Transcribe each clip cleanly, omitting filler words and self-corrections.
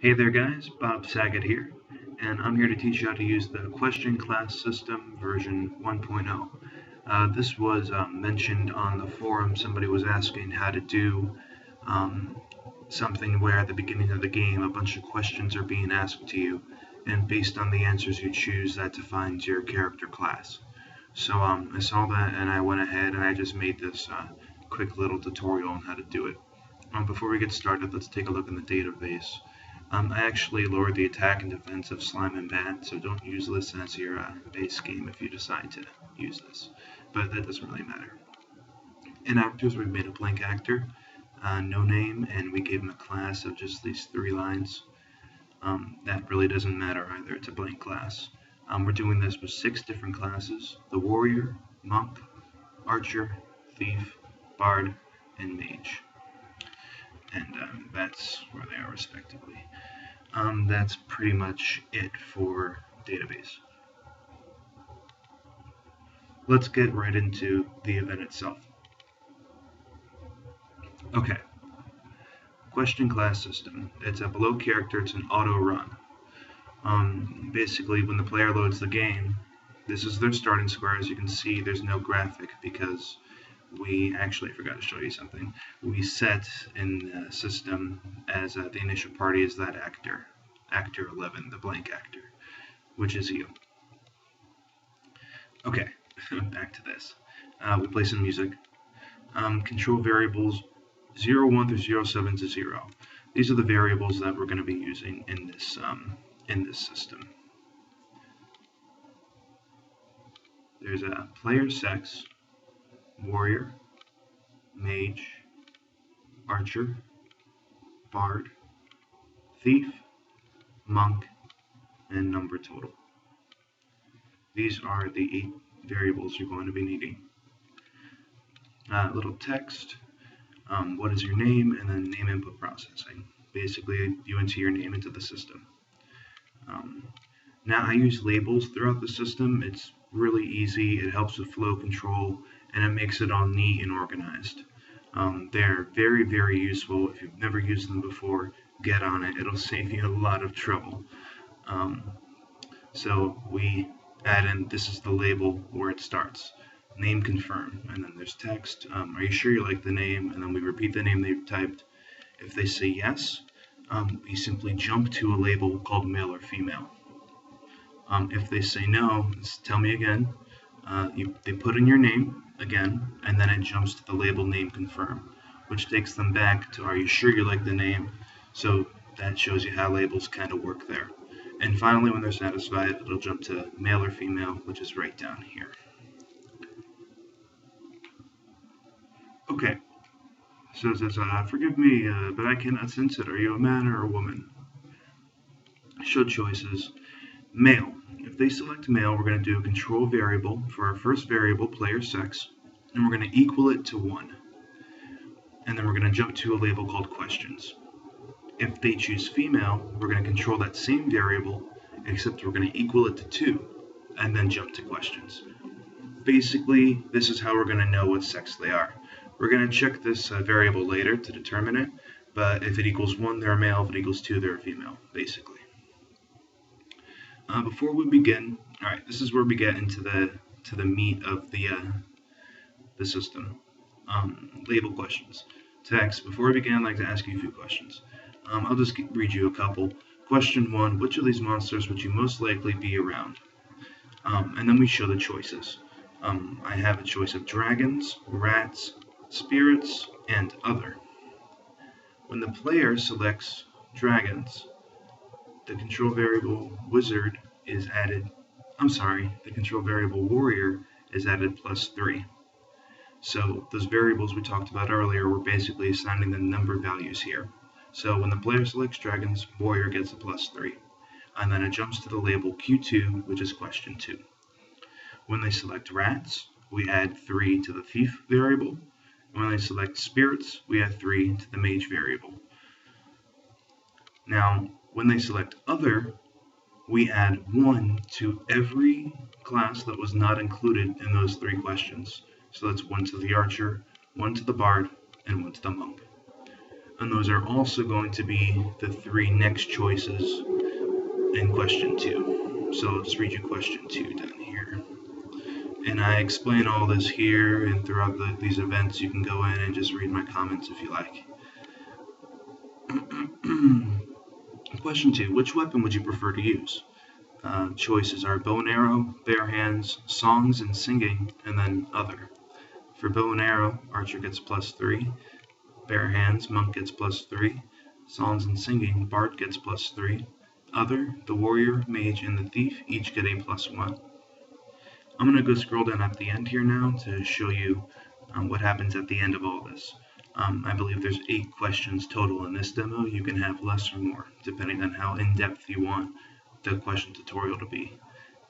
Hey there guys, Bob Saget here, and I'm here to teach you how to use the question class system version 1.0. This was mentioned on the forum. Somebody was asking how to do um, something where at the beginning of the game a bunch of questions are being asked to you, and based on the answers you choose, that defines your character class. So I saw that and I went ahead and I just made this quick little tutorial on how to do it. Before we get started, let's take a look in the database. I actually lowered the attack and defense of Slime and Bat, so don't use this as your base game if you decide to use this. But that doesn't really matter. In actors, we've made a blank actor, no name, and we gave him a class of just these 3 lines. That really doesn't matter either, it's a blank class. We're doing this with 6 different classes: the Warrior, Monk, Archer, Thief, Bard, and Mage. And that's where they are respectively. That's pretty much it for database. Let's get right into the event itself. Okay, question class system. It's a below character, it's an auto run. Basically, when the player loads the game, this is their starting square. As you can see, there's no graphic because we actually forgot to show you something. We set in the system as the initial party is that actor 11, the blank actor, which is you. Okay, back to this. We play some music. Control variables 01 through 07 to 0. These are the variables that we're going to be using in this system. There's a player sex, Warrior, Mage, Archer, Bard, Thief, Monk, and number total. These are the 8 variables you're going to be needing. Little text, what is your name, and then name input processing. Basically, you enter your name into the system. Now I use labels throughout the system. It's really easy, it helps with flow control, and it makes it all neat and organized. They're very, very useful. If you've never used them before, get on it. It'll save you a lot of trouble. So we add in, this is the label where it starts. Name confirm, and then there's text. Are you sure you like the name? And then we repeat the name they've typed. If they say yes, we simply jump to a label called male or female. If they say no, tell me again. They put in your name again, and then it jumps to the label name confirm, which takes them back to are you sure you like the name? So that shows you how labels kind of work there. And finally, when they're satisfied, it'll jump to male or female, which is right down here. Okay, so it says, forgive me, but I cannot sense it. Are you a man or a woman? Show choices. Male. If they select male, we're going to do a control variable for our first variable, player sex, and we're going to equal it to 1. And then we're going to jump to a label called questions. If they choose female, we're going to control that same variable, except we're going to equal it to 2, and then jump to questions. Basically, this is how we're going to know what sex they are. We're going to check this variable later to determine it, but if it equals 1, they're a male. If it equals 2, they're a female, basically. Before we begin, all right, this is where we get into the meat of the system. Label questions. Text. Before we begin, I'd like to ask you a few questions. I'll just read you a couple. Question 1, which of these monsters would you most likely be around? And then we show the choices. I have a choice of dragons, rats, spirits, and other. When the player selects dragons, the control variable wizard is added, the control variable warrior is added +3. So those variables we talked about earlier, we're basically assigning the number values here. So when the player selects dragons, warrior gets a +3. And then it jumps to the label Q2, which is question 2. When they select rats, we add 3 to the thief variable. And when they select spirits, we add 3 to the mage variable. Now, when they select other, we add 1 to every class that was not included in those 3 questions. So that's 1 to the archer, 1 to the bard, and 1 to the monk. And those are also going to be the 3 next choices in question 2. So I'll just read you question 2 down here. And I explain all this here, and throughout these events you can go in and just read my comments if you like. Question 2, which weapon would you prefer to use? Choices are bow and arrow, bare hands, songs and singing, and then other. For bow and arrow, archer gets +3. Bare hands, monk gets +3. Songs and singing, bard gets +3. Other, the warrior, mage, and the thief each get a +1. I'm going to go scroll down at the end here now to show you what happens at the end of all this. I believe there's 8 questions total in this demo. You can have less or more, depending on how in-depth you want the question tutorial to be.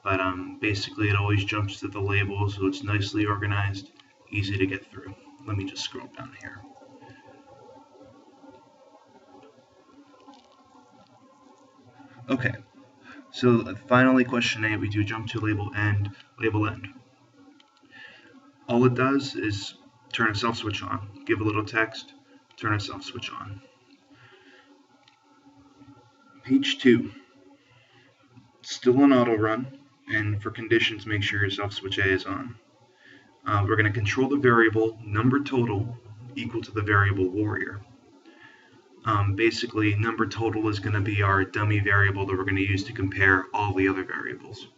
But basically it always jumps to the label, so it's nicely organized, easy to get through. Let me just scroll down here. Okay, so finally question 8, we do jump to label end. All it does is turn a self switch on, give a little text, turn a self switch on. Page 2, still an auto run, and for conditions make sure your self switch A is on. We're going to control the variable number total equal to the variable warrior. Basically, number total is going to be our dummy variable that we're going to use to compare all the other variables.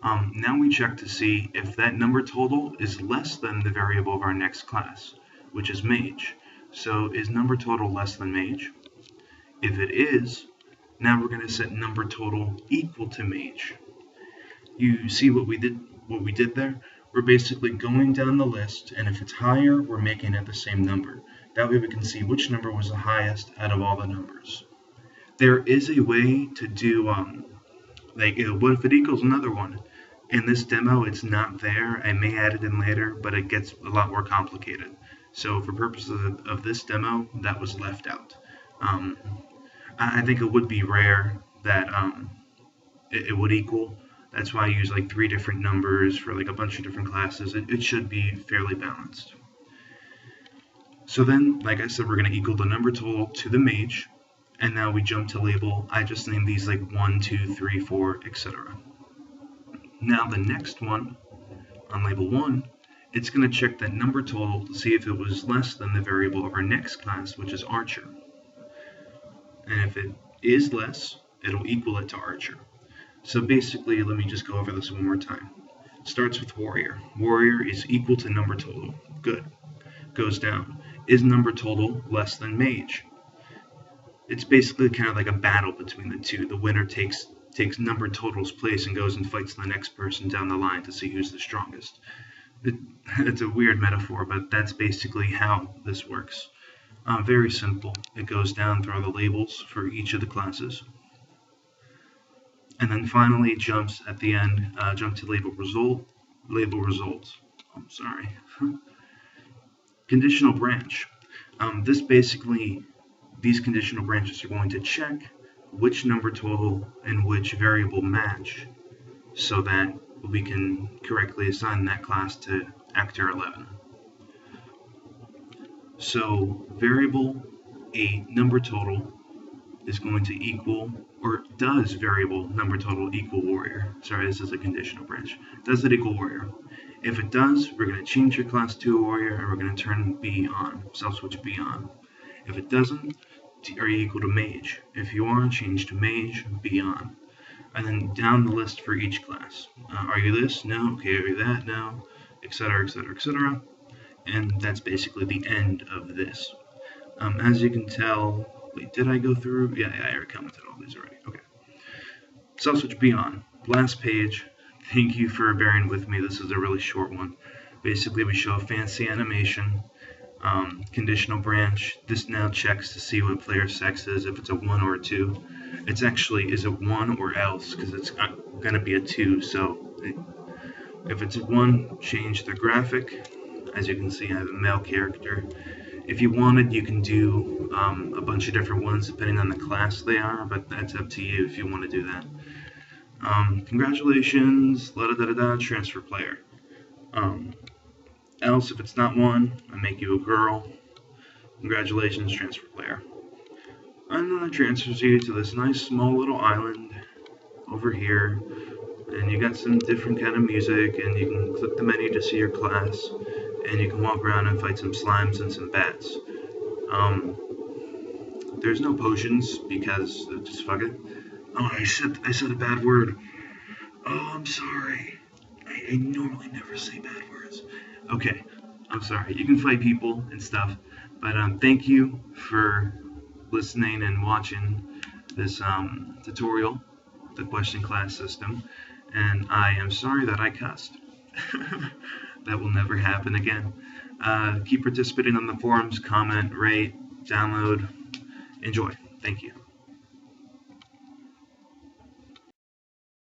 Now we check to see if that number total is less than the variable of our next class, which is mage. So is number total less than mage? If it is, now we're going to set number total equal to mage. You see what we did there? We're basically going down the list, and if it's higher, we're making it the same number. That way we can see which number was the highest out of all the numbers. There is a way to do, what if it equals another one? In this demo, it's not there. I may add it in later, but it gets a lot more complicated. So for purposes of this demo, that was left out. I think it would be rare that it would equal. That's why I use 3 different numbers for a bunch of different classes. It should be fairly balanced. So then, like I said, we're going to equal the number total to the mage, and now we jump to label. I just named these 1, 2, 3, 4, etc. Now the next one, on label 1, it's going to check that number total to see if it was less than the variable of our next class, which is archer. And if it is less, it'll equal it to archer. So basically, let me just go over this one more time. It starts with warrior. Warrior is equal to number total. Good. Goes down. Is number total less than mage? It's basically kind of like a battle between the two. The winner takes number total's place and goes and fights the next person down the line to see who's the strongest. It's a weird metaphor, but that's basically how this works. Very simple. It goes down through all the labels for each of the classes. And then finally jumps at the end, jump to label results. I'm sorry. Conditional branch. These conditional branches are going to check which number total and which variable match so that we can correctly assign that class to actor 11. So variable a number total is going to equal, or does variable number total equal warrior? Sorry, this is a conditional branch. Does it equal warrior? If it does, we're going to change your class to a warrior, and we're going to turn B on, self switch B on. If it doesn't, are you equal to mage? If you are, change to mage, B on. And then down the list for each class. Are you this? No. Okay, are you that? No. Etc., etc., etc. And that's basically the end of this. As you can tell, wait, did I go through? Yeah, I already commented all these already. Okay. Self switch B on. Last page. Thank you for bearing with me. This is a really short one. Basically, we show a fancy animation. Conditional branch. This now checks to see what player sex is, if it's a 1 or a 2. It's actually, is it 1 or else? Because it's going to be a 2. So if it's a 1, change the graphic. As you can see, I have a male character. If you wanted, you can do a bunch of different ones depending on the class they are, but that's up to you if you want to do that. Congratulations, transfer player. Else, if it's not 1, I make you a girl. Congratulations, transfer player. And then it transfers you to this nice small little island over here, and you got some different kind of music, and you can click the menu to see your class, and you can walk around and fight some slimes and some bats. There's no potions because just fuck it. Oh, I said a bad word. Oh, I'm sorry. I normally never say bad words. Okay, I'm sorry. You can fight people and stuff, but thank you for listening and watching this tutorial, the question class system, and I am sorry that I cussed. That will never happen again. Keep participating on the forums, comment, rate, download, enjoy. Thank you.